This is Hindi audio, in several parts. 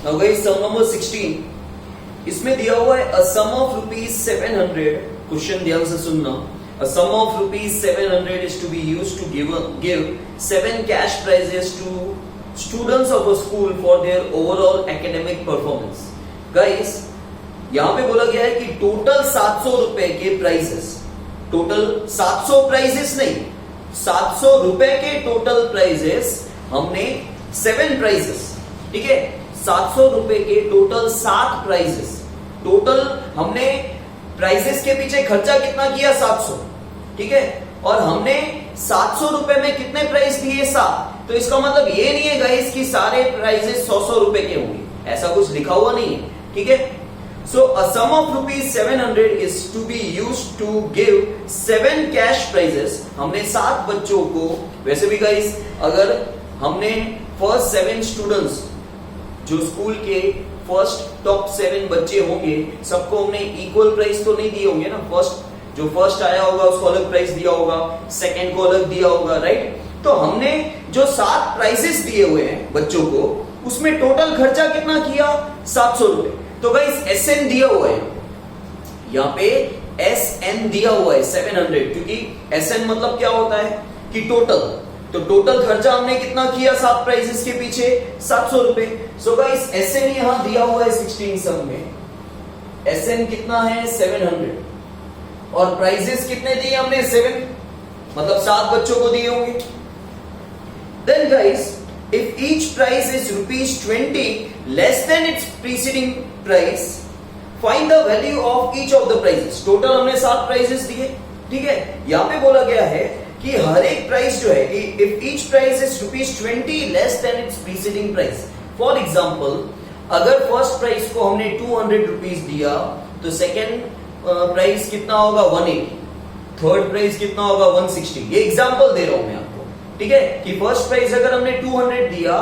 नाउ गाइस सम नंबर 16 इसमें दिया हुआ है अ सम ऑफ रुपीज 700। क्वेश्चन ध्यान से सुनना। A sum of rupees 700 is to be used to give 7 cash prizes to students of a school for their overall academic performance. Guys, यहाँ पे बोला गया है कि टोटल 700 रुपए के प्राइजेस, टोटल 700 प्राइजेस नहीं, 700 रुपए के टोटल प्राइजेस हमने 7 प्राइजेस, ठीक है, 700 रुपए के टोटल 7 प्राइजेस, टोटल हमने प्राइजेस के पीछे खर्चा कितना किया 700, ठीक है, और हमने 700 रुपए में कितने प्राइस दिए 7। तो इसका मतलब ये नहीं है गाइस कि सारे प्राइजेस 100 रुपए के होंगे, ऐसा कुछ लिखा हुआ नहीं है, ठीक है। So a sum of rupees 700 is to be used to give 7 cash prizes. हमने 7 बच्चों को, वैसे भी गाइस अगर हमने फर्स्ट 7 स्टूडेंट्स जो स्कूल के फर्स्ट टॉप 7 बच्चे होंगे, सबको हमने इक्वल प्राइस तो नहीं दिए होंगे ना। जो फर्स्ट आया होगा उसको अलग प्राइस दिया होगा, सेकंड को अलग दिया होगा, राइट। तो हमने जो 7 प्राइसेस दिए हुए हैं बच्चों को, उसमें टोटल खर्चा कितना किया 700 रुपए। तो गाइस एसएन दिया हुआ है, यहाँ पे एसएन दिया हुआ है 700, क्योंकि एसएन मतलब क्या होता है कि टोटल, तो टोटल खर्चा हमने कितना किया 7 प्राइसेस के पीछे 700 रुपए। सो गाइस एसएन यहां दिया हुआ है 16 सम में, एसएन कितना है 700, और प्राइजेस कितने दिए हमने 7, मतलब 7 बच्चों को दिए होंगे। Then guys if each prize is ₹20 less than its preceding prize, find the value of each of the prizes. Total हमने 7 प्राइजेस दिए, ठीक है। यहां पे बोला गया है कि हर एक प्राइस जो है, if each prize is ₹20 less than its preceding price. For example अगर फर्स्ट प्राइस को हमने 200 रुपीज दिया, तो सेकेंड प्राइस कितना होगा 180, थर्ड प्राइस कितना होगा 160। ये एग्जांपल दे रहा हूं मैं आपको, ठीक है, कि फर्स्ट प्राइस अगर हमने 200 दिया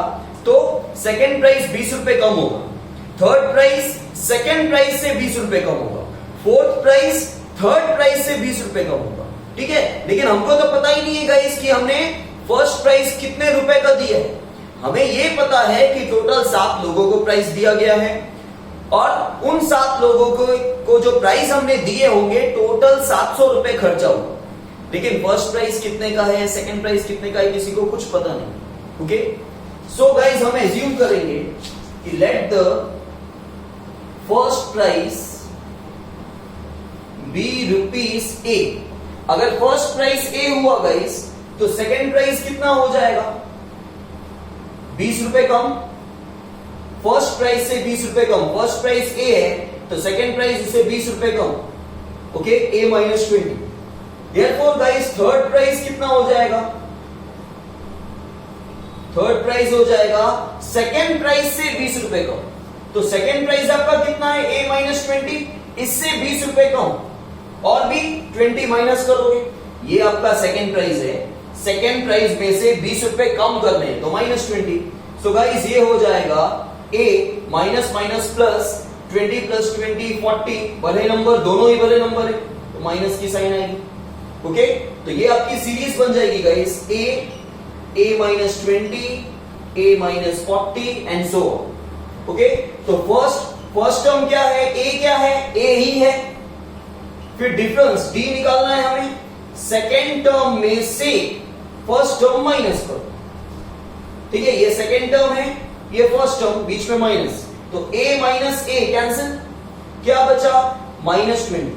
तो सेकंड प्राइस 20 रुपए कम होगा, थर्ड प्राइस सेकंड प्राइस से 20 रुपए कम होगा, फोर्थ प्राइस थर्ड प्राइस से 20 रुपए कम होगा, ठीक है। लेकिन हमको तो पता ही नहीं है गाइस कि हमने फर्स्ट प्राइस कितने रुपए का दिया है। हमें ये पता है कि टोटल 7 लोगों को प्राइस दिया गया है, और उन 7 लोगों को जो प्राइस हमने दिए होंगे टोटल 700 रुपए खर्चा होगा। लेकिन फर्स्ट प्राइस कितने का है, सेकंड प्राइस कितने का है, किसी को कुछ पता नहीं। ओके, सो गाइस हम एज्यूम करेंगे कि let the first prize be ₹A। अगर फर्स्ट प्राइस A हुआ गाइस, तो सेकंड प्राइस कितना हो जाएगा 20 रुपए कम, फर्स्ट प्राइस से 20 रुपए कम। फर्स्ट प्राइस A है तो सेकंड प्राइस उससे 20 रुपए कम, okay, A - 20। Therefore guys third prize कितना हो जाएगा, थर्ड प्राइस हो जाएगा सेकंड प्राइस से 20 रुपए कम। तो सेकंड प्राइस आपका कितना है A - 20, इससे 20 रुपए कम, और भी 20 माइनस करोगे, ये आपका सेकंड प्राइस है, सेकंड प्राइस में से 20 रुपए कम करने हैं तो -20। सो गाइस ये हो जाएगा A माइनस माइनस प्लस, 20 + 20 40, भले नंबर, दोनों ही भले नंबर है तो माइनस की साइन आएगी, ओके। तो ये आपकी सीरीज बन जाएगी guys, A - 20, A - 40 and so on, okay. तो फर्स्ट टर्म क्या है, A क्या है, A ही है। फिर डिफरेंस D निकालना है हमें, सेकेंड टर्म में से फर्स्ट टर्म माइनस करो, ठीक है, ये सेकेंड टर्म है, ये फर्स्ट टर्म, बीच में माइनस, तो A - A कैंसिल, क्या बचा -20,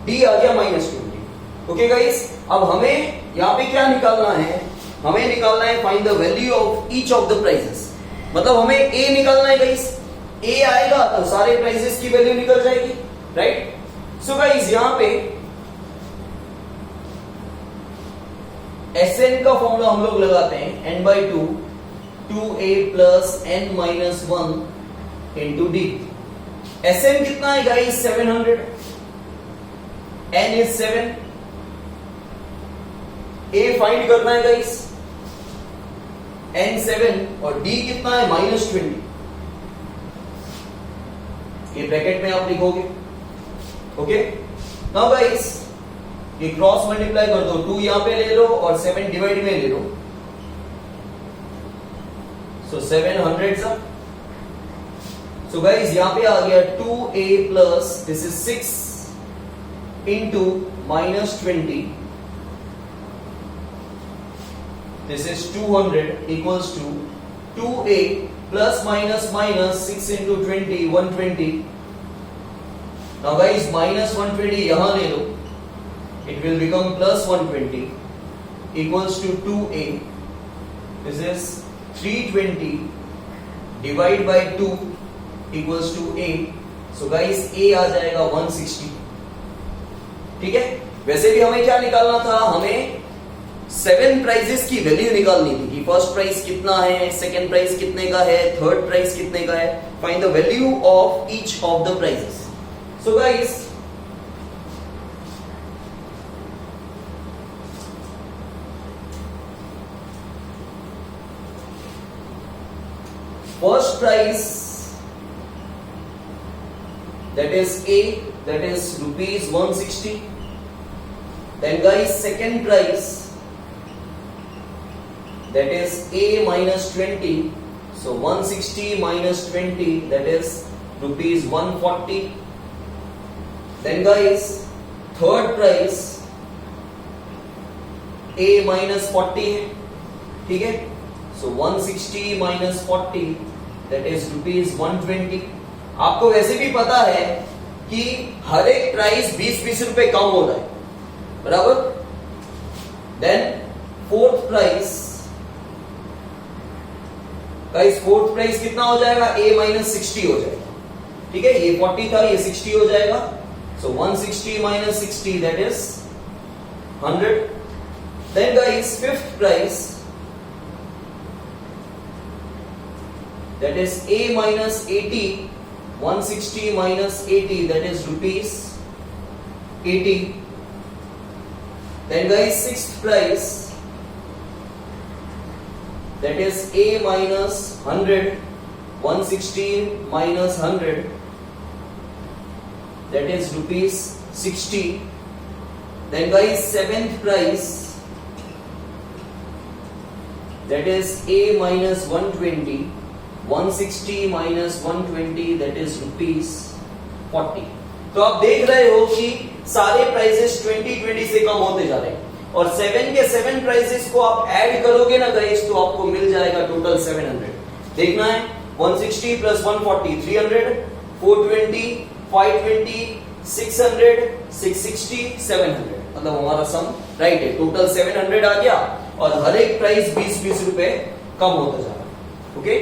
D आ गया -20, ओके गाइस। अब हमें यहां पे क्या निकालना है, हमें निकालना है find the value of each of the prices. मतलब हमें A निकालना है गाइस, A आएगा तो सारे प्राइसेस की वैल्यू निकल जाएगी, राइट। सो गाइस यहां पे Sn का फॉर्मूला हम लोग लगाते हैं n/2 2a + n - 1 into d। Sn कितना है guys 700, n is 7, a find करना है गाइस, n 7 और d कितना है -20। ये ब्रैकेट में आप लिखोगे, ओके। नाउ गाइस ये क्रॉस मल्टीप्लाई कर दो, 2 यहां पे ले लो और 7 डिवाइड में ले लो, सो 700 सो गाइस यहाँ पे आ गया 2a plus this is 6 into minus 20, this is 200 equals to 2a plus minus minus 6 into 20 120. Now guys minus 120 यहां ले लो, it will become plus 120 equals to 2a. This is 320 divide by 2 equals to a. So guys a आ जाएगा 160. ठीक है, वैसे भी हमें क्या निकालना था, हमें 7 प्राइजेस की वैल्यू निकालनी थी कि फर्स्ट प्राइस कितना है, सेकंड प्राइस कितने का है, थर्ड प्राइस कितने का है. Find the value of each of the prizes. So guys first price, that is A, that is rupees 160. Then guys second price, that is A minus 20. So 160 minus 20, that is rupees 140. Then guys third price A minus 40 है, ठीक है. So 160 minus 40, that is rupees 120. आपको वैसे भी पता है कि हर एक प्राइस 20-20 रुपए कम हो रहा है, बराबर. Then fourth prize, guys fourth prize कितना हो जाएगा, A माइनस 60 हो जाएगा. ठीक है, ये 40 था, ये 60 हो जाएगा. So 160 minus 60, that is 100. Then guys fifth prize, that is A minus 80, 160 minus 80, that is rupees 80. Then guys sixth price, that is A minus 100, 160 minus 100, that is rupees 60. Then guys seventh price, that is A minus 120, 160 minus 120, that is rupees 40. तो आप देख रहे हो कि सारे प्राइसेस 20-20 से कम होते जा रहे हैं, और 7 के 7 प्राइसेस को आप ऐड करोगे ना गाइस, तो आपको मिल जाएगा टोटल 700. देखना है 160 प्लस 140 300, 420 520 600 660 700, मतलब हमारा सम राइट है. टोटल 700 आ गया और हर एक प्राइस 20-20 रुपए कम होता जा रहा है. ओके